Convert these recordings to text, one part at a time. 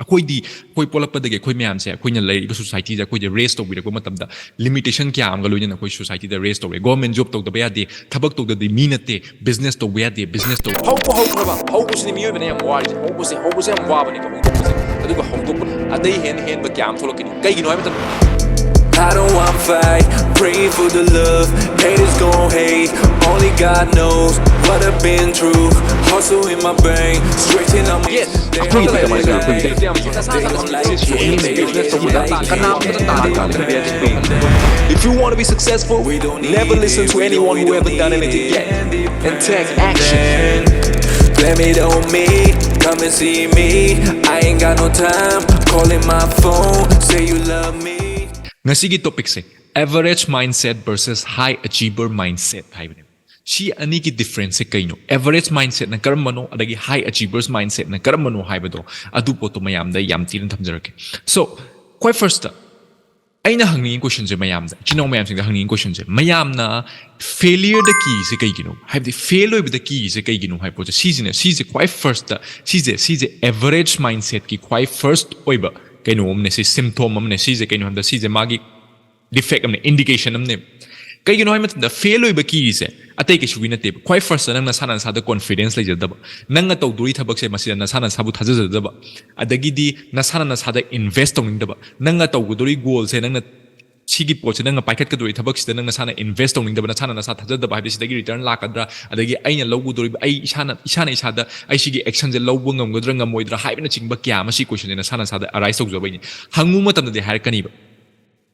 ꯑꯩꯈꯣꯏꯗꯤ ꯑꯩꯈꯣꯏ ꯄꯣꯛꯂꯛꯄꯗꯒꯤ ꯑꯩꯈꯣꯏ ꯃꯌꯥꯝꯁꯦ ꯑꯩꯈꯣꯏꯅ ꯂꯩꯔꯤꯕ ꯁꯣꯁꯥꯏꯇꯤꯗ ꯑꯩꯈꯣꯏꯗ ꯔꯦꯁ ꯇꯧꯕꯤꯔꯛꯄ ꯃꯇꯝꯗ ꯂꯤꯃꯤꯇꯦꯁꯟ ꯀꯌꯥ ꯑꯃꯒ ꯂꯣꯏꯅꯅ ꯑꯩꯈꯣꯏ ꯁꯣꯁꯥꯏꯇꯤꯗ ꯔꯦꯁ ꯇꯧꯔꯦ ꯒꯣꯔꯃꯦꯟ ꯖꯣꯕ ꯇꯧꯗꯕ ꯌꯥꯗꯦ ꯊꯕꯛ ꯇꯧꯗꯗꯤ ꯃꯤ ꯅꯠꯇꯦ ꯕꯤꯖꯤꯅꯦꯁ ꯇꯧꯕ ꯌꯥꯗꯦ ꯕꯤꯖꯤꯅꯦꯁ ꯇꯧ ꯍꯧꯈ꯭ꯔꯕ ꯍꯧꯕꯁꯤꯅꯤ ꯃꯤꯑꯣꯏꯕꯅ ꯌꯥꯝ ꯋꯥꯔꯤꯁꯦ ꯍꯧꯕꯁꯦ ꯌꯥꯝ ꯋꯥꯕꯅꯦꯕ ꯍꯧꯗꯣꯛꯄꯁꯦ ꯑꯗꯨꯒ ꯍꯧꯗꯣꯛꯄ ꯑꯇꯩ ꯍꯦꯟꯕ ꯀꯌꯥ ꯑꯃ ꯊꯣꯛꯂꯛꯀꯅꯤ ꯀꯩꯒꯤꯅꯣ ꯍꯥꯏꯕ ꯃꯇꯝꯗ I don't want fight, praying for the love. Haters gon' hate, only God knows what I've been through. Hustle in my brain, stretching on me. If you want to be successful, never listen to anyone who haven't done anything yet, and take action. Blame it on me, come and see me. I ain't got no time, calling my phone, say you love me. Ngasigi topic se average mindset versus high achiever mindset haibane shi ani ki difference se kaino average mindset na karamano adagi high achievers mindset na karamano haibado adu poto mayam da yam tirin thamjarake so quite first aina hangni question je mayam da chino mayam sing da hangni question je mayam na failure da key se kaigino haibdi fail oib da key se kaigino haipo je si je quite first si je average mindset ki quite first oiba kaino amne si symptom amne si je kaino hamda si je magi defect amne indication amne kaigino hai matam da fail oiba ki se atai ke shuwi nate quite first nang na sana sa da confidence lai jadaba nang na tawduri thabak se masida na sana sabu thajadaba adagi di na sana na sa da invest tong daba nang na tawduri goal se nang na sigi poche nang paikat ka dori thabak sida nang na sana invest tong daba na sana na sa thajadaba habi sidagi return lakadra adagi aina logu dori ai isa da ai sigi action je lobu ngamgodra ngamoidra habi na chingba kya ma si question na sana sa da arise tong jobai ni hangu matam de har kani ba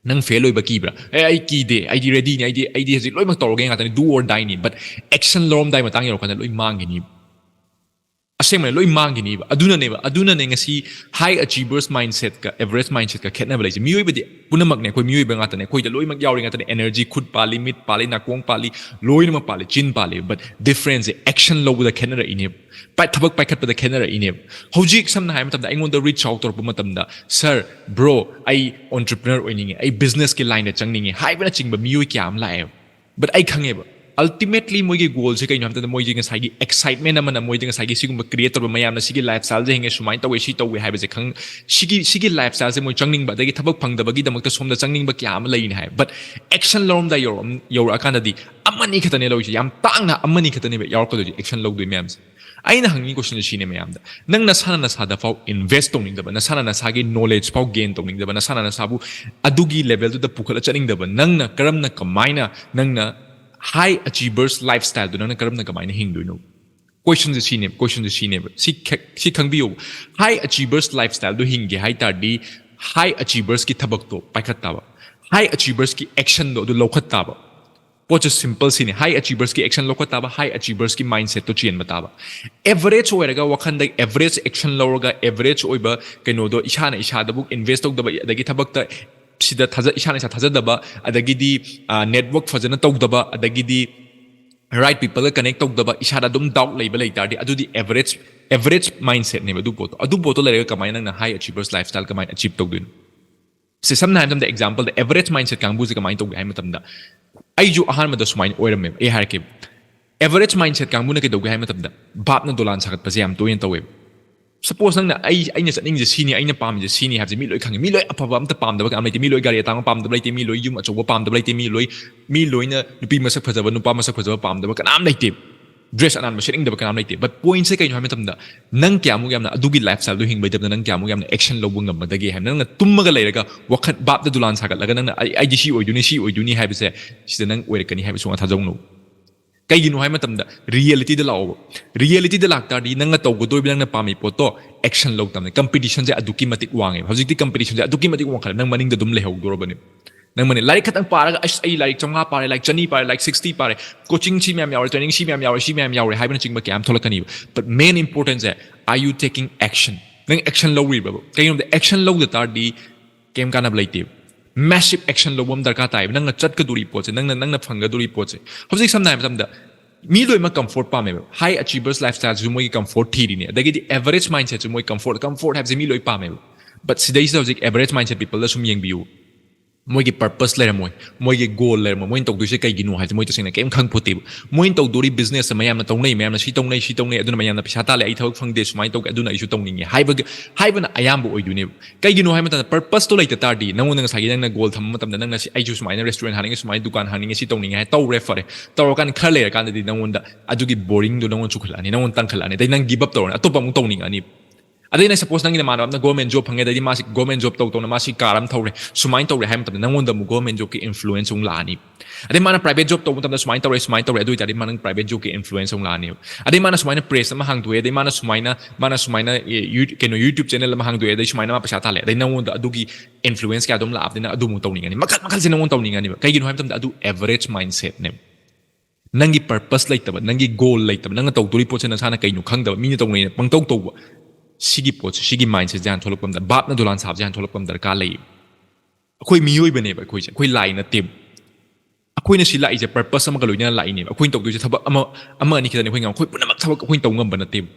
nang fail oiba ki bra ai ki de ai di ready ni ai di hasi loi mak toroge nga tani do or die ni but action lom dai matang yaro kana loi mangi ni asem loi mangi ni aduna ne ngasi high achievers mindset ka average mindset ka khetna balai mi oiba di punamak ne koi mi oiba nga tani koi da loi mak yauri nga tani energy khud pali mit pali nakong pali loi mak pali chin pali but difference action lo da khetna ini pai thabak pai khat pa da khetna ini hojik samna hai matam da aingon da reach out tor pa matam da sir bro ai entrepreneur oininge ai business ki line da changninge hai bana chingba mi oi kyam lae but ai khange ba ultimately moi ge goal se kaino hamta moi je ngasai gi excitement amana moi je ngasai gi sigum create tor mayam na sigi lifestyle je hinge sumai tawe si tawe hai ba je khang sigi lifestyle se moi changning ba dagi thabak phang da bagi damak ta somda changning ba kya am lai ni hai but action lom da yor akana di amani khatane lo ji yam tang na amani khatane ba yor ko do action lo do mayam aina hangni question si ne mayam da nang na sa da fau invest tong ning da ba na sana na sa gi knowledge fau gain tong ning da ba na sana na sabu adugi level to da pukhala chaning da ba nang na karam na kamaina nang na high achievers lifestyle do nang karam na kamaina hing do no question is sine si khangbiyo high achievers lifestyle do hinge hai tar di high achievers ki thabak to paikhat ta ba high achievers ki action do lokhat ta ba poch simple sine high achievers ki action lokhat ta ba high achievers ki mindset to chen bata ba average oiraga wakhan da average action loraga average oiba kaino do isa da book invest tok da ba adagi thabak ta sida thaja isa thajadaba adagi di network fajana tawdaba adagi di right people ka connect tawdaba isa da dum doubt leiba leitar di adu di average mindset ne adu boto lerega kamai nang na high achievers lifestyle kamai achieve tawdun se samna ham the example the average mindset kang bu se kamai tawgi hai matam da ai ju ahan ma da sumain oiram me ai har ke average mindset kang bu na ke tawgi hai matam da bap na dolan sakat pa jam toyen tawe suppose nang na aina chaning je sini aina pam je sini have je mi loi khang mi loi apaba am ta pam da ba am mi loi gari atang pam da lai te mi loi yum achoba pam da lai te mi loi na nupi masak phajaba nupa masak phajaba pam da ba kanam lai te dress anan ma setting da ba kanam lai te but point se kai no ha matam da nang kya mu yam na adugi lifestyle do hing bai da nang kya mu yam na action lo bu ngam da ge ha nang na tumma ga lairaga wakhat bap da dulan sagat laga nang na ai ji si oiduni ha bi se sida nang oire kani ha bi sunga thajong no kaigino hai matam da reality da lakta di nang taw go doi bilang na pami poto action lo tam competition je aduki matik wange hojik competition je aduki matik wang khala nang maning da dum lehau dor bani nang mani like khatang paraga ai like chonga pare like chani pare like 60 pare coaching chi myam yaw training chi myam yaw hai bana chingba kyam tholakani but main important is are you taking action nang action lo ri ba kaigino the action lo da tar di kem kana blaite massive action lo bom darka tai nang na chat ka duri poche nang na phanga duri poche hojik samna matam da mi loi ma comfort pa me high achievers lifestyle ju moi comfort thiri ne adagi di average mindset ju moi comfort have je mi loi pa me but sidai hojik average mindset people la sum yeng biu मोइगे purpose लेरमोय मोइगे goal लेरमो मोइन तौदुइसे कइगिनो हाइजे मोइ तसेना केम खंग फोतेब मोइन तौदोरी बिजनेस मयामना तौनै मयामना सी तौनै अदुना मयामना पैसा ताले आई थबक फंगदे सुमाइ तौके अदुना आइसु तौनिंगे हाइबना अयाम ओइदुने कइगिनो हाइ मतन पर्पस तो लैते तारदी नंगोन सागी नंगना गोल थम मतम नंगना सी आइसु सुमाइना रेस्टोरेंट हानिंगे सुमाइ दुकान हानिंगे सी तौनिंगे हाइ तौरे फरे तौरकान खर लेर कानदि नंगोनदा अदुगी बोरिंग दो नंगोन चुखलानि नंगोन तंखलानि दै नंग गिव अप तौरना अतोपा मु तौनिंगानि अदैना सपोज नंगिना मानब गवर्नमेंट जॉब फंगे दैदि मासी गवर्नमेंट जॉब तौतौना मासी कारम थौरे सुमाइन तौरे हाइ मतम नंगोनदा मु गवर्नमेंट जॉब के इन्फ्लुएंस उंग लानी अदे माना प्राइवेट जॉब तौब मतम सुमाइन तौरे अदुइ तादि मानंग प्राइवेट जॉब के इन्फ्लुएंस उंग लानी अदे माना सुमाइन प्रेस अमा हांगदुए अदे माना सुमाइना केनो यूट्यूब चैनल अमा हांगदुए अदे सुमाइना मा पैसा ताले अदे नंगोनदा अदुगी इन्फ्लुएंस क्या दम लाबदिना अदु मु तौनिंगानि मखल से नंगोन तौनिंगानि कइगिनो हाइ मतम अदु एवरेज माइंडसेट ने नंगी पर्पस लैतब नंगी गोल लैतब नंग तौदोरी पोचे नसाना कइनो खंगदब मीना तौनै पंगतौ तौबा सिगी पोच सिगी माइंडसेट जान थोलकपम दा बापना दुलान साब जान थोलकपम दरकार लೈ अखोइ मियोइ बनेबा अखोइ लाइ नते अखोइना सि लाइजे पर्पस अमा गलोइना लाइने अखोइन तौदोइसे थबक अमा अनि खिदानि अखोइ अखोइ पुनमक थबक अखोइन तौngam बनते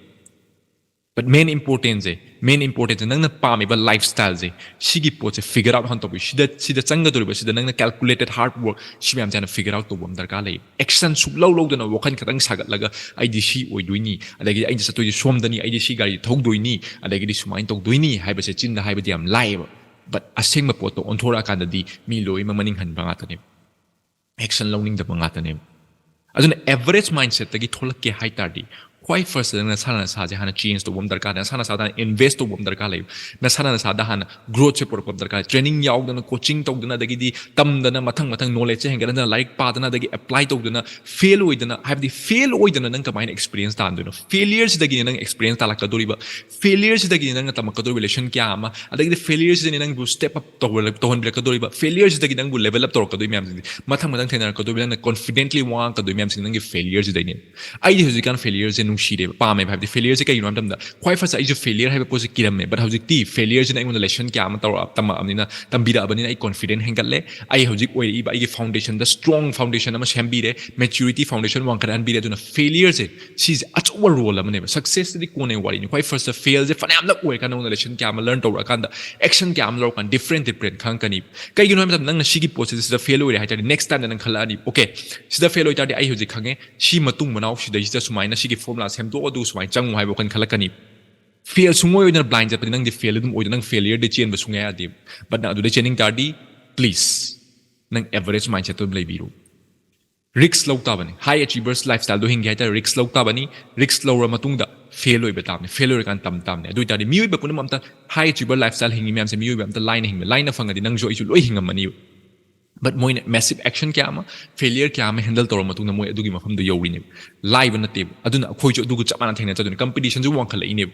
but main importance nangna pamiba lifestyle je sigi poche figure out hantobi sida changa doriba sida nangna calculated hard work shimyam jana figure out to bom darka lei action sub law dana wakan khatang sagat laga aidi si oidoini adagi aidi satoi somdani aidi si gari thogdoini adagi di sumain togdoini haibase chinda haibadi am live but asengma poto onthora kanda di mi loi maning han banga tane action learning da banga tane aduna average mindset tagi tholak ke haitardi quite first na sana sa je hana change to bom darka na sana sa da invest to bom darka lai na sana sa da hana growth che por darka training yaw da coaching to da dagi di tam da na mathang knowledge henga da like pa da dagi apply to da fail oi da have the fail oi da nang kamai experience da do failures dagi nang experience ta la ka dori ba failures dagi nang tam ka dori relation kya ama adagi the failures ni nang bu step up to hon ka dori ba failures dagi nang bu level up to ka dori myam mathang thena ka dori na confidently wa ka dori myam sing nang failures dai ni ai di hujikan failures नुंशीरे पामे भाबदि failure से कइनो हमदम क्वाइ first आई जो failure highway पोसे किरमे but हौजिकति failure से नंगोन lesson क्या am तौर तम अमनिना तंबिरा अबनिना आई कॉन्फिडेंट हेंगले आई हौजिक ओइ इबा आई फाउंडेशन द स्ट्रांग फाउंडेशन अमा सेमबिरे मैच्योरिटी फाउंडेशन वांग करन बिरे दुना फेलियर से सीज अचो रोल अमने सक्सेस दि कोने वारी नि क्वाइ फर्स्ट फेल जे फनाम न ओइ कानो लेसन क्या am लर्न तौर कांदा एक्शन क्या am लौर कान डिफरेंट खां कनी कइगिनो हमदम नंग सिगी पोसे से फेल ओइ हाइता नेक्स्ट टाइम नंग खलानी ओके सिदा फेल ओइ तादि आई हौजिक खांगे सी मतुंग मनाव सिदा सिदा सुमाइना सिगी फॉर्मुला सेमदो अदु सुमाइ चंगु हाइबो खन खलकनी फेल सुंगोय ओइना ब्लाइंड जपनि नंग दि फेल दुम ओइना नंग फेलियर दि चेन बसुंगा यादि बट ना अदु दि चेनिंग तादि प्लीज नंग एवरेज माइंडसेट तो लेबिरो रिक्स लौताबनी हाई अचीवर्स लाइफस्टाइल दो हिंगे हाइता रिक्स लौताबनी रिक्स लौर मतुंगदा फेल ओइबे ताबनी फेल ओइ कान तम तामने अदु तादि मियोइबे पुनम अमता हाई अचीवर लाइफस्टाइल हिंगी म्याम से मियोइबे अमता लाइन फंगदि नंग जो इसु लोइ हिंगमनी but मोइन मैसिव एक्शन क्या ama failure क्या ama handle तौर मतुंग मोइ अदुगी मफम दो यौरिने लाइव नते अदुना अखोइ जो अदुगु चपाना थेना चदुन कंपटीशन जो वांखलइने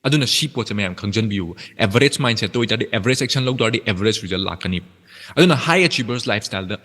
अदुना सी पोचे मयाम खंजन बियु एवरेज माइंडसेट तो इतादि एवरेज एक्शन लौ दरदि एवरेज रिजल्ट लाकनी अदुना हाई अचीवर्स लाइफस्टाइल द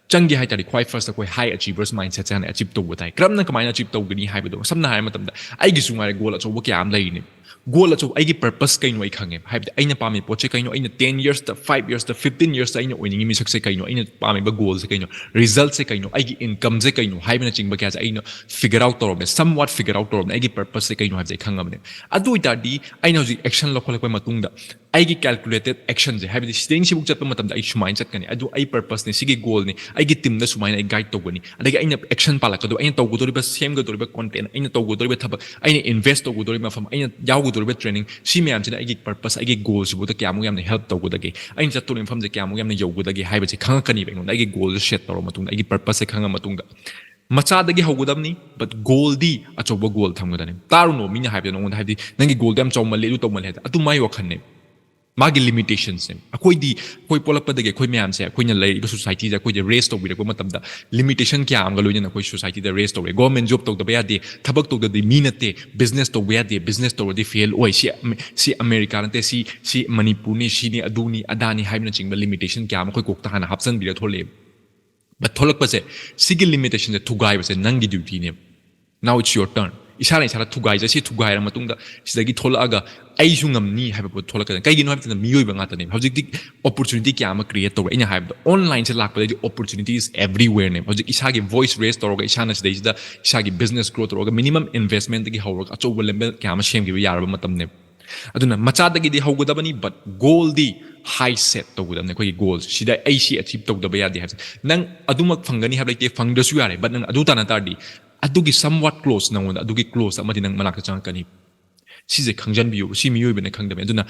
चंगे हाइतादि क्वाइ फर्स्ट कोइ हाई अचीवर्स माइंडसेट जान अचीव तो बुताइ क्रमना कमाइना अचीव तो गनी हाइबदो समना हाइ मतमदा आइगी सुंगारे गोल अचोबो क्या am लइने गोल अचो आइगी पर्पस कइनो आई खंगे हाइबदि आइना पामे पोचे कइनो आइना 10 years the 5 years the 15 years आइना ओइनिंग मिसक से कइनो आइना पामे ब गोल से कइनो रिजल्ट से कइनो आइगी इनकम से कइनो हाइबना चिंग ब क्या आइना फिगर आउट तोरबे समवॉट फिगर आउट तोरबे आइगी पर्पस से कइनो हाइबदि खंगमने अदु इतादि आइना जि एक्शन लखोलक मतुंगदा आइगी कैलकुलेटेड एक्शन जे हाइबदि स्टेइंग सिबुक चतप मतमदा आई सुमाइन चतकनी अदु आई पर्पस ने सिगी गोल ने आइगी टीम द सुमाइन आई गाइड तोगनी अदि आइना एक्शन पालकदो आइना तोगदोरिबा सेमगदोरिबा कंटेंट आइना तोगदोरिबा थबक आइना इन्वेस्ट तोगदोरिबा फम आइना यावगदोरिबा ट्रेनिंग सी मैम से आइगी पर्पस आइगी गोल सिबुदा क्यामु यामने हेल्प तोगदगे आइना चतुरिम फम जे क्यामु यामने यौगदगे हाइबसे खंगकनी बेंगोन आइगी गोल सेट तोर मतुंग आइगी पर्पस से खंगा मतुंग मचादगी हौगदबनी but goal the अचोबो goal थमगदने तारुनो Mina highway नोंगोन हाइबदि नंगी गोल दम चौमले लु तोमले अतु माइ वखनने मागी लिमिटेशंस ने अखोई पोलपदगे अखोई म्याम से अखोइना लेरिबा सोसाइटी जा अखोइ रेस तोबिरको मतमदा लिमिटेशन क्या आम गलोइना अखोइ सोसाइटी दा रेस तोरे गवर्नमेंट जॉब तोदबा यादे थबक तोददि मी नते बिजनेस तोबा यादे बिजनेस तोरदि फेल ओइ सी अमेरिका नते सी मणिपुर ने सीने अदुनी अदानी हाइबना चिंगबा लिमिटेशन क्या आम अखोइ कोकता हाना हापसन बिरा थोले बट थोलकपसे सिगी लिमिटेशन से थुगाइबसे नंगी ड्यूटी ने नाउ इट्स योर टर्न इसाना इसाना थुगाइजा सी थुगाइरा मतुंगदा सिदगी थोलआगा आइसु ngamni हाइबो थोलकन कइगिनो हाइबतना मियोइबा ngaतने हौजिकदि अपॉर्चुनिटी क्या ama क्रिएट तोर इना हाइबदो ऑनलाइन से लाकपदि अपॉर्चुनिटीज एवरीवेयर ने हौजिक इसागी वॉइस रेस तोरगा इसाना सिदैदा इसागी बिजनेस ग्रोथ तोरगा मिनिमम इन्वेस्टमेंट दगी हौरगा अचौबा लेवल क्या ama सेमगिबा यारबा मतमने अदुना मचादगी दि हौगदबनी बट गोल दी high set tꯧꯒꯗꯕꯅꯦ ꯑꯩꯈꯣꯏꯒꯤ goals ꯁꯤꯗ ꯑꯩ ꯁꯤ achieve ꯇꯧꯗꯕ ꯌꯥꯗꯦ ꯍꯥꯏꯕꯁꯦ ꯅꯪ ꯑꯗꯨꯃꯛ ꯐꯪꯒꯅꯤ ꯍꯥꯏꯕ ꯂꯩꯇꯦ ꯐꯪꯗ꯭ꯔꯁꯨ ꯌꯥꯔꯦ but ꯅꯪ ꯑꯗꯨ ꯇꯥꯟꯅ ꯇꯥꯔꯗꯤ ꯑꯗꯨꯒꯤ somewhat close ꯅꯪꯉꯣꯟꯗ ꯑꯗꯨꯒꯤ close ꯑꯃꯗꯤ ꯅꯪ ꯃꯅꯥꯛꯇ ꯆꯪꯉꯛꯀꯅꯤ ꯁꯤꯁꯦ ꯈꯪꯖꯟꯕꯤꯌꯨ ꯁꯤ ꯃꯤꯑꯣꯏꯕꯅ ꯈꯪꯗꯕꯅꯤ ꯑꯗꯨꯅ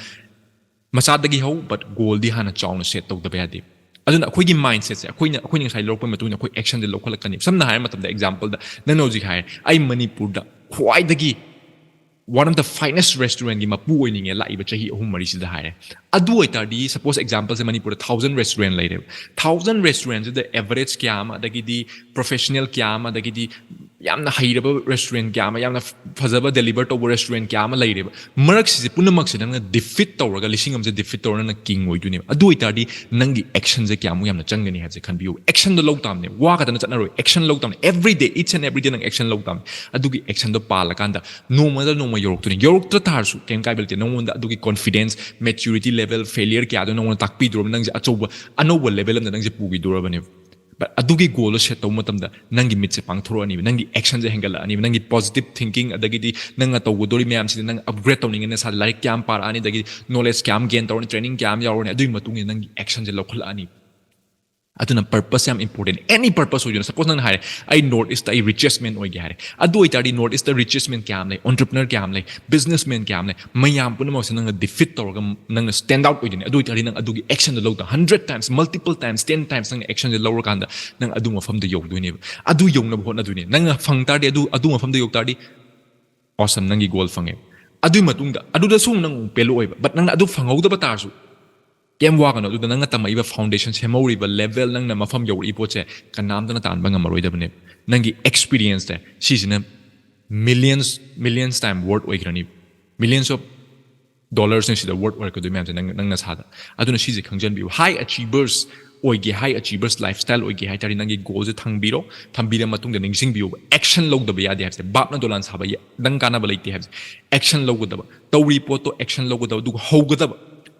ꯃꯆꯥꯗꯒꯤ ꯍꯧ but goalꯗꯤ ꯍꯥꯟꯅ ꯆꯥꯎꯅ set ꯇꯧꯗꯕ ꯌꯥꯗꯦ ꯑꯗꯨꯅ ꯑꯩꯈꯣꯏꯒꯤ ꯃꯥꯏꯟꯗꯁꯦꯠꯁꯦ ꯑꯩꯈꯣꯏꯅ ꯉꯁꯥꯏ ꯂꯧꯔꯛꯄ ꯃꯇꯨꯡꯗ ꯑꯩꯈꯣꯏ ꯑꯦꯛꯁꯟꯁꯦ ꯂꯧꯈꯠꯂꯛꯀꯅꯤ ꯁꯝꯅ ꯍꯥꯏꯔ ꯃꯇꯝꯗ ꯑꯦꯛꯖꯥꯝꯄꯜꯗ ꯅꯪꯅ ꯍꯧꯖꯤꯛ ꯍꯥꯏꯔꯦ ꯑꯩ ꯃꯅꯤꯄꯨꯔꯗ ꯈ꯭ꯋꯥꯏꯗꯒꯤ one of the finest restaurant की मपू ओइनिंगे लाइब चाही अहुम मरी सिदा हारे अदु ओइतारदी सपोज एग्जांपल से मणिपुर 1000 रेस्टोरेंट लाइरे 1000 रेस्टोरेंट द एवरेज क्या मा दगिदी प्रोफेशनल क्या मा दगिदी यामना हाइरब रेस्टोरेंट क्या मा यामना फजब डिलीवर टोब रेस्टोरेंट क्या मा लाइरे मरक सिजे पुनमक से नंग डिफीट तौरगा लिसिंग अमसे डिफीट तौरना किंग ओइदुने अदु ओइतारदी नंगी एक्शन जे क्या मु यामना चंगनी हाजे खनबियु एक्शन द लौग तामने वा गदना चतना रोय एक्शन लौग तामने every day each and every day नंग एक्शन लौग तामने अदुगी एक्शन द पाला कांदा नोमा द नोमा योरक्तुनी तारसु केम काइबलते नंगोंदा अदुगी कॉन्फिडेंस मैच्योरिटी लेवल फेलियर क्या दो नंगोंदा ताकपीदुरब नंगजे अचौबा अनौबा लेवल अमदा नंगजे पुगिदुरबने but अदुगी गोल सेट तौ मतमदा नंगी मिटसे पांगथोरनी नंगी एक्शन जे हेंगलानी नंगी पॉजिटिव थिंकिंग अदगिदी नंगा तौगदोरी मैम से नंग अपग्रेड तौनिंगने सा लाइक क्याम पारानी दगी नॉलेज क्याम गेन तौरनी ट्रेनिंग क्याम यावरनी अदुई मतुंगी नंगी एक्शन जे लौखलानी अदुना पर्पस याम इंपोर्टेंट एनी पर्पस हो सपोज नंग हारे आई नॉर्थ ईस्ट आई रिचेस्ट मैन ओइगे हारे अदु ओइतारदी नॉर्थ ईस्ट द रिचेस्ट मैन क्याम ले एंटरप्रेन्योर क्याम ले बिजनेसमैन क्याम ले मयाम पुनमक नंग डिफीट तौरगा नंग स्टैंड आउट ओइदिने अदु ओइतारदी नंग अदुगी एक्शन द लौता 100 टाइम्स मल्टीपल टाइम्स 10 टाइम्स नंग एक्शन जे लौर कांदा नंग अदु मफम द योगदुने अदु योगना होना दुने नंग फंग तारदी अदु मफम द योग तारदी awesome नंगी गोल फंगे अदुई मतुंगदा अदुदा सु नंग पेलो ओइबा but नंग अदु फंगौदबा तारसु केम वागनो अदुदा नंग तमइबा फाउंडेशन सेमौरिबा लेवल नंगना मफम यौरी पोचे कनामदना तानबा ngamaroidabane नंगी एक्सपीरियंस दे सिजना millions time word oigrani millions of dollars ne sida word work do myam nangna sada aduna sije khangjan bi high achievers oige high achievers lifestyle oige hai tari nangi goal je thangbiro thambira matung de ningsing biu action logdaba yade habse bapna dolan saba dang kana balaiti habse action logdaba tawri poto action logdaba du howgadaba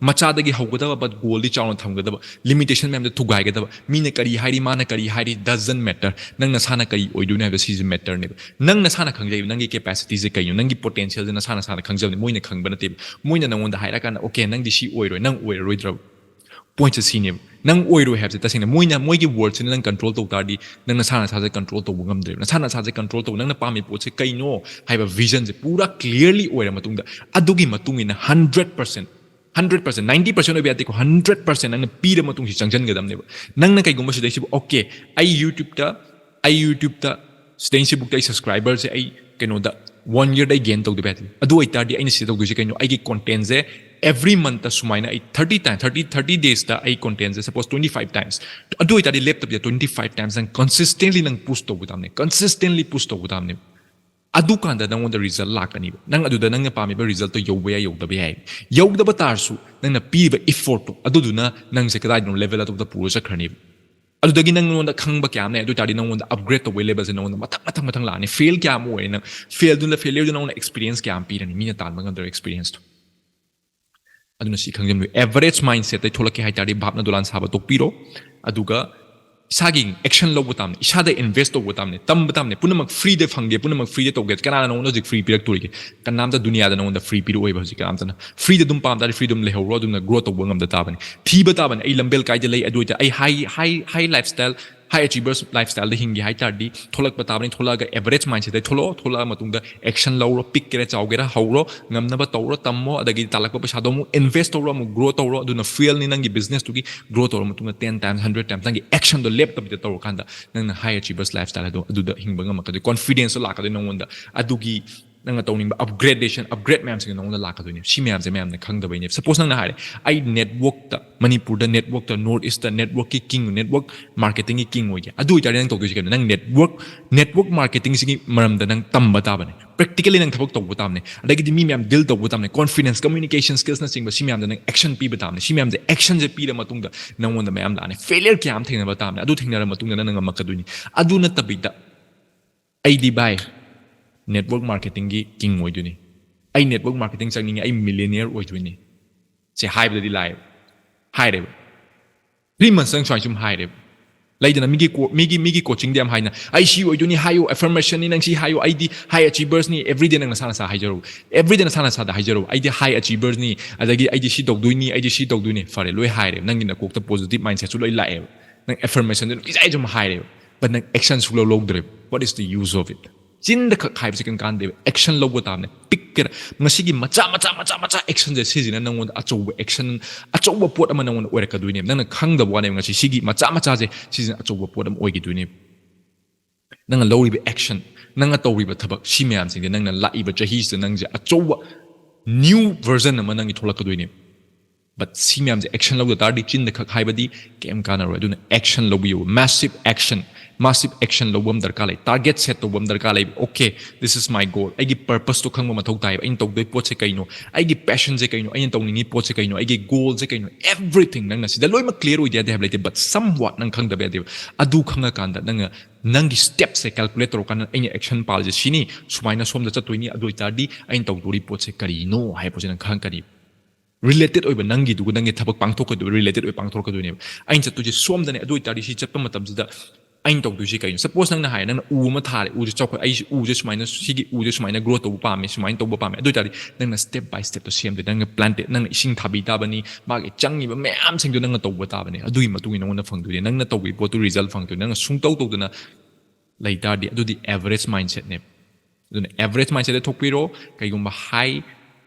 मचादगी हौगदबा but गोल्दी चाउन थमगदबा limitation मैम थुगाइगदबा मीने करी हाइरी माना करी हाइरी डजंट मैटर नंग नसाना कई ओइदुने हाबे सिज मैटर ने नंग नसाना खंगजै नंगी कैपेसिटी जे कइयो नंगी पोटेंशियल जे नसाना साना खंगजबने मोइने खंगबा नते मोइने नंगोंदा हाइरा काना ओके नंग दिसी ओइरोय नंग ओइरोइद्र पॉइंट से सीने नंग ओइरोय हाबसे तसिंग मोइना मोइगी वर्ड से नंग कंट्रोल तौ तारदी नंग नसाना साजे कंट्रोल तौ गमद्रे नसाना साजे कंट्रोल तौ नंग पामी पोट से कइनो हाइबा विजन जे पूरा clearly ओइरा मतुंगदा अदुगी मतुंगिना 100% 100% 90% of yati ko 100% nang pira matung si changjan gadam ne nang na kai gumba si dai okay ai youtube ta stay si book dai subscribers ai keno da 1 year dai gain tog de bet adu ai tar di ai ni si tog du si keno ai gi content ze every month ta sumaina ai 30 days ta ai content ze suppose 25 times adu ai tar di laptop ya 25 times and consistently nang push tog budam ne consistently push tog budam ne अदु कांदा नंगोंदा result लाकनी नंग अदुदा नंग पामिबा result तो यौबया यौदबा याय यौदबा तारसु नंगना पीबा effort तो अदुदुना नंगसे कदाइ no level अदुदा पुरो चखरनी अदुदगी नंगोंदा खंगबा क्याम ने अदु तारदी नंगोंदा अपग्रेड तो वे लेवल से नंगोंदा मथंग लाने फेल क्याम ओय नंग फेल दुना फेलियर दुना नंगोंदा experience क्याम Peerni Meena तानबा ngam experience तो अदुना सि खंगजम एवरेज माइंडसेट तै थोलके हाय तारदी भाबना दुलान साबा तो पीरो अदुगा इसागी एक्शन लो बतामने इसादे इन्वेस्ट तो बतामने तम बतामने पुनमक फ्री दे फंगे पुनमक फ्री दे तोगे कना नोंनो जिक फ्री पिरक तोरिगे कनाम दा दुनिया दा नोंदा फ्री पिरो ओइबा जिक आमतना फ्री दे दुम पाम दा फ्रीडम ले हौरो दुना ग्रो तो बंगम दा ताबने थी बताबने आई लंबेल काइदे ले अदुइता आई high lifestyle high achievers lifestyle दे हिंगे हाई तारदी थोलक बताबने थोलागा एवरेज माइंडसेट दे थोला मतुंगा एक्शन लौरो पिक केरे चावगेरा हौरो ngamnaba tawro tammo adagi talakpa pesa do mu invest tawro mu grow tawro aduna fuel ni nangi business tugi grow tawro mutunga 10 times 100 times nangi action do laptop de tawro kanda nang high achievers lifestyle do aduda hingba ngam confidence la ka de nongonda adugi nang tawning upgrade ma'am sing nong la ka do ni si ma'am je ma'am ne khang da bai ne suppose nang na hare ai network ta manipur da network ta north east ta network ki king network marketing ki king oi adu ita nang tawdu si nang network marketing sing maram da nang tamba ta bane practically nang thabok tawbu tamne adagi di mi ma'am deal tawbu tamne confidence communication skills na sing ba si ma'am da nang action pi ba tamne si ma'am de action je pi da matung da nang won da ma'am la ne failure kyam thengna ba tamne adu thengna ra matung da nang makaduni adu na tabida ai di bai network marketing की king ओइदुनी आई network marketing चंगनी आई millionaire ओइदुनी से HYBE दि live हाइरे 3 months संग स्वाइचुम हाइरे ꯂꯩꯗꯅ ꯃꯤꯒꯤ ꯀꯣꯆꯤꯡꯗ ꯌꯥꯝ ꯍꯥꯏꯅ ꯑꯩ ꯁꯤ ꯑꯣꯏꯗꯣꯏꯅꯤ ꯍꯥꯏꯌꯨ ꯑꯦꯐꯔꯃꯦꯁꯟꯅꯤ ꯅꯪ ꯁꯤ ꯍꯥꯏꯌꯨ ꯑꯩꯗꯤ ꯍꯥꯏ ꯑꯆꯤꯚꯔꯁꯅꯤ ꯑꯦꯕ꯭ꯔꯤꯗे ꯅꯪ ꯅꯁꯥ ꯅꯁꯥ ꯍꯥꯏꯖꯔꯨ ꯑꯦꯕ꯭ꯔꯤꯗे ꯅꯁꯥ ꯅꯁꯥꯗ ꯍꯥꯏꯖꯔꯨ ꯑꯩꯗꯤ ꯍꯥꯏ ꯑꯆꯤꯚꯔꯁꯅꯤ ꯑꯗꯒꯤ ꯑꯩꯗꯤ ꯁꯤ ꯇꯧꯗꯣꯏꯅꯤ ꯑꯩꯗꯤ ꯁꯤ ꯇꯧꯗꯣꯏꯅꯤ ꯐꯔꯦ ꯂꯣꯏ ꯍꯥꯏꯔꯦ ꯅꯪꯒꯤ ꯅꯀꯣꯛꯇ ꯄꯣꯖꯤꯇꯤꯚ ꯃꯥꯏꯟꯁꯦꯠꯁꯨ ꯂꯣꯏ ꯂꯥꯛꯑꯦꯕ ꯅꯪ ꯑꯦꯐꯔꯃꯦꯁꯟꯗꯨ ꯅꯨꯡꯇꯤꯖꯥꯏ ꯁꯨꯝ ꯍꯥꯏꯔꯦꯕ ꯕꯠ ꯅꯪ ꯑꯦꯛꯁꯟ ꯁꯨꯡꯂꯧ ꯂꯧꯗ꯭ꯔꯦꯕ what is the use of it ꯆꯤꯟꯗ ꯈꯛ ꯍꯥꯏꯕꯁꯦ ꯀꯩꯝ ꯀꯥꯟꯗꯦꯕ ꯑꯦꯛꯁꯟ ꯂꯧꯕ ꯇꯥꯕꯅꯦ ꯄꯤꯛꯀꯦꯔ ꯉꯁꯤꯒꯤ ꯃꯆꯥ ꯑꯦꯛꯁꯟꯁꯦ ꯁꯤꯁꯤꯅ ꯅꯪꯉꯣꯟꯗ ꯑꯆꯧꯕ ꯑꯦꯛꯁꯟ ꯑꯆꯧꯕ ꯄꯣꯠ ꯑꯃ ꯅꯪꯉꯣꯟꯗ ꯑꯣꯏꯔꯛꯀꯗꯣꯏꯅꯦꯕ ꯅꯪꯅ ꯈꯪꯗꯕ ꯋꯥꯅꯦꯕ ꯉꯁꯤ ꯁꯤꯒꯤ ꯃꯆꯥꯁꯦ ꯁꯤꯁꯤꯅ ꯑꯆꯧꯕ ꯄꯣꯠ ꯑꯃ ꯑꯣꯏꯈꯤꯗꯣꯏꯅꯦꯕ ꯅꯪꯅ ꯂꯧꯔꯤꯕ ꯑꯦꯛꯁꯟ ꯅꯪꯅ ꯇꯧꯔꯤꯕ ꯊꯕꯛ ꯁꯤ ꯃꯌꯥꯝꯁꯤꯡꯁꯦ ꯅꯪꯅ ꯂꯥꯛꯏꯕ ꯆꯍꯤꯁꯤꯗ ꯅꯪꯁꯦ ꯑꯆꯧꯕ ꯅ꯭ꯌꯨ ꯚꯔꯖꯟ ꯑꯃ ꯅꯪꯒꯤ ꯊꯣꯛꯂꯛꯀꯗꯣꯏꯅꯦꯕ ꯕꯠ ꯁꯤ ꯃꯌꯥꯝꯁꯦ ꯑꯦꯛꯁꯟ ꯂꯧꯗ ꯇꯥꯔꯗꯤ ꯆꯤꯟꯗ ꯈꯛ ꯍꯥꯏꯕꯗꯤ ꯀꯩꯝ ꯀꯥꯟꯅꯔꯣꯏ ꯑꯗꯨꯅ ꯑꯦꯛꯁꯟ ꯂꯧꯕꯤꯌꯨ ꯃꯥꯁꯤꯞ ꯑꯦꯛꯁꯟ ꯂꯧꯕ ꯑꯃ ꯗꯔꯀꯥꯔ ꯂꯩ ꯇꯥꯔꯒꯦꯠ ꯁꯦꯠ ꯇꯧꯕ ꯑꯃ ꯗꯔꯀꯥꯔ ꯂꯩ okay this is my goal ꯑꯩꯒꯤ ꯄꯔꯄꯁꯇꯣ ꯈꯪꯕ ꯃꯊꯧ ꯇꯥꯏꯕ ꯑꯩꯅ ꯇꯧꯗꯣꯏ ꯄꯣꯠꯁꯦ ꯀꯩꯅꯣ ꯑꯩꯒꯤ ꯄꯦꯁꯟꯁꯦ ꯀꯩꯅꯣ ꯑꯩꯅ ꯇꯧꯅꯤꯡꯉꯤ ꯄꯣꯠꯁꯦ ꯀꯩꯅꯣ ꯑꯩꯒꯤ ꯒꯣꯜꯁꯦ ꯀꯩꯅꯣ ꯑꯦꯚ꯭ꯔꯤꯊꯤꯡ ꯅꯪꯅ ꯁꯤꯗ ꯂꯣꯏꯅꯃꯛ ꯀ꯭ꯂꯤꯌꯔ ꯑꯣꯏꯗꯦ ꯍꯥꯏꯕ ꯂꯩꯇꯦ ꯕꯠ ꯁꯝ ꯋꯥꯠ ꯅꯪ ꯈꯪꯗꯕ ꯌꯥꯗꯦꯕ ꯑꯗꯨ ꯈꯪꯉꯀꯥꯟꯗ ꯅꯪꯒꯤ ꯁ꯭ꯇꯦꯞꯁꯦ ꯀꯦꯜꯀꯨꯂꯦꯠ ꯇꯧꯔꯀꯥꯟꯗ ꯑꯩꯅ ꯑꯦꯛꯁꯟ ꯄꯥꯜꯁꯦ ꯁꯤꯅꯤ ꯁꯨꯃꯥꯏꯅ ꯁꯣꯝꯗ ꯆꯠꯇꯣꯏꯅꯤ ꯑꯗꯨ ꯑꯣꯏꯇꯥꯔꯗꯤ ꯑꯩꯅ ꯇꯧꯗꯣꯔꯤ ꯄꯣꯠꯁꯦ ꯀꯔꯤꯅꯣ ꯍꯥꯏꯕ ꯄꯣꯠꯁꯦ ꯅꯪ ꯈꯪꯉꯛꯀꯅꯤ ꯔꯤꯂꯦꯇꯦꯠ ꯑꯣꯏꯕ ꯅꯪꯒꯤꯗꯨꯒ ꯅꯪꯒꯤ ꯊꯕꯛ ꯄꯥꯡꯊꯣꯛꯀꯗꯣꯏꯕ ꯔꯤꯂꯦꯇꯦꯠ ꯑꯣꯏꯕ ꯄꯥꯡꯊꯣꯛꯀꯗꯣꯏꯅꯦꯕ ꯑꯩꯅ ꯆꯠꯇꯣꯏꯁꯦ ꯁꯣꯝꯗꯅꯦ ꯑꯗꯨ ꯑꯣꯏꯇꯥꯔꯗꯤ ꯁꯤ ꯆꯠꯄ ꯃꯇꯝꯁꯤꯗ ꯑꯩꯅ ꯇꯧꯗꯣꯏꯁꯦ ꯀꯩꯅꯣ ꯁꯄꯣꯁ ꯅꯪꯅ ꯍꯥꯏꯔꯦ ꯅꯪꯅ ꯎ ꯑꯃ ꯊꯥꯔꯦ ꯎꯁꯦ ꯆꯥꯎꯈꯠ ꯑꯩꯁꯦ ꯎꯁꯦ ꯁꯨꯃꯥꯏꯅ ꯁꯤꯒꯤ ꯎꯁꯦ ꯁꯨꯃꯥꯏꯅ ꯒ꯭ꯔꯣ ꯇꯧꯕ ꯄꯥꯝꯃꯦ ꯁꯨꯃꯥꯏꯅ ꯇꯧꯕ ꯄꯥꯝꯃꯦ ꯑꯗꯨ ꯑꯣꯏꯇꯥꯔꯗꯤ ꯅꯪꯅ ꯁ꯭ꯇꯦꯞ ꯕꯥꯏ ꯁ꯭ꯇꯦꯞꯇꯣ ꯁꯦꯝꯗꯣꯏ ꯅꯪꯅ ꯄ꯭ꯂꯥꯟꯇꯦꯠ ꯅꯪꯅ ꯏꯁꯤꯡ ꯊꯥꯕꯤ ꯇꯥꯕꯅꯤ ꯃꯥꯒꯤ ꯆꯪꯉꯤꯕ ꯃꯌꯥꯝꯁꯤꯡꯗꯣ ꯅꯪꯅ ꯇꯧꯕ ꯇꯥꯕꯅꯤ ꯑꯗꯨꯒꯤ ꯃꯇꯨꯡ ꯏꯟꯅ ꯅꯪꯉꯣꯟꯗ ꯐꯪꯗꯣꯏꯅꯦ ꯅꯪꯅ ꯇꯧꯕꯒꯤ ꯄꯣꯠꯇꯨ ꯔꯤꯖꯜ ꯐꯪꯗꯣꯏꯅꯦ ꯅꯪꯅ ꯁꯨꯡꯇꯧ ꯇꯧꯗꯅ ꯂꯩ ꯇꯥꯔꯗꯤ ꯑꯗꯨꯗꯤ ꯑꯦꯚꯔꯦꯖ ꯃꯥꯏꯟꯁꯦꯠꯅꯦꯕ ꯑꯗꯨꯅ ꯑꯦꯚꯔꯦꯖ ꯃꯥꯏꯟꯁꯦꯠꯇ ꯊꯣꯛꯄꯤꯔꯣ ꯀꯩꯒꯨꯝꯕ ꯍꯥꯏ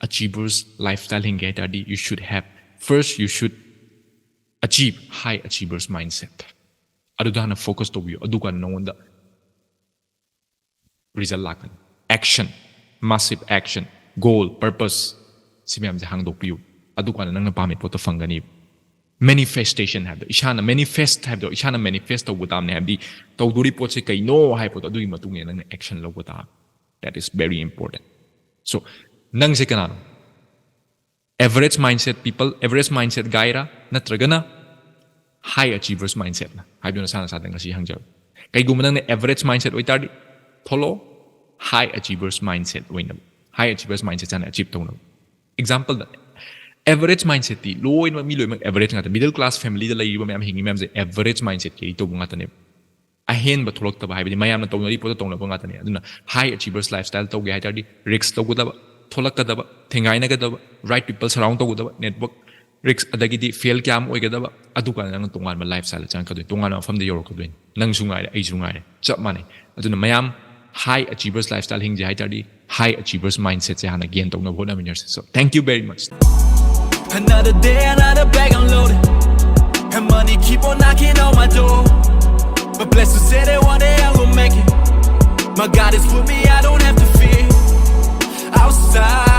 ꯑꯆꯤꯚꯔꯁ ꯂꯥꯏꯐ ꯁ꯭ꯇꯥꯏꯜ ꯍꯤꯡꯒꯦ ꯍꯥꯏ ꯇꯥꯔꯗꯤ ꯌꯨ ꯁꯨꯗ ꯍꯦꯞ ꯐꯔꯁ ꯌꯨ ꯁꯨꯗ achieve high achievers mindset aduda hana focus tobiyo aduga nongonda result lakani action massive action goal purpose simyam je hangdokpiyu aduga nangna pami poto fangani manifestation have ishana manifest have do ishana manifest to budamne have di tawduri potse kaino hay poto adugi matunge nangna action lobota that is very important so nang se kanano average mindset people average mindset gaira natragana high achievers mindset na haibuna sana sa ngasi hangjar kaiguma nang average mindset oitardi follow high achievers mindset oina high achievers mindset sana achieve tawna example da average mindset ti loin mi loin average ngata middle class family da laiba mayam hingi mayam je average mindset ke to ngata ne ahen ba tholok ta haibidi mayam na tawna ri poto tawna ba ngata ne aduna high achievers lifestyle to ge haitadi risk to gudaba tholakadaba thengainagadaba right people surround togudaba network risk adagidi fail kyam oigadaba aduka nang tongan ma lifestyle chang kadoi tongan ma famde yorokadoi nang sungai ai sungai chap mane aduna mayam high achievers lifestyle hingje haitadi high achievers mindset se hana gain tongna bona miners so thank you very much Another day, another bag unloaded, and money keep on knocking on my door. But blessed to say that one day I will make it. My God is with me, I don't have to fear. Outside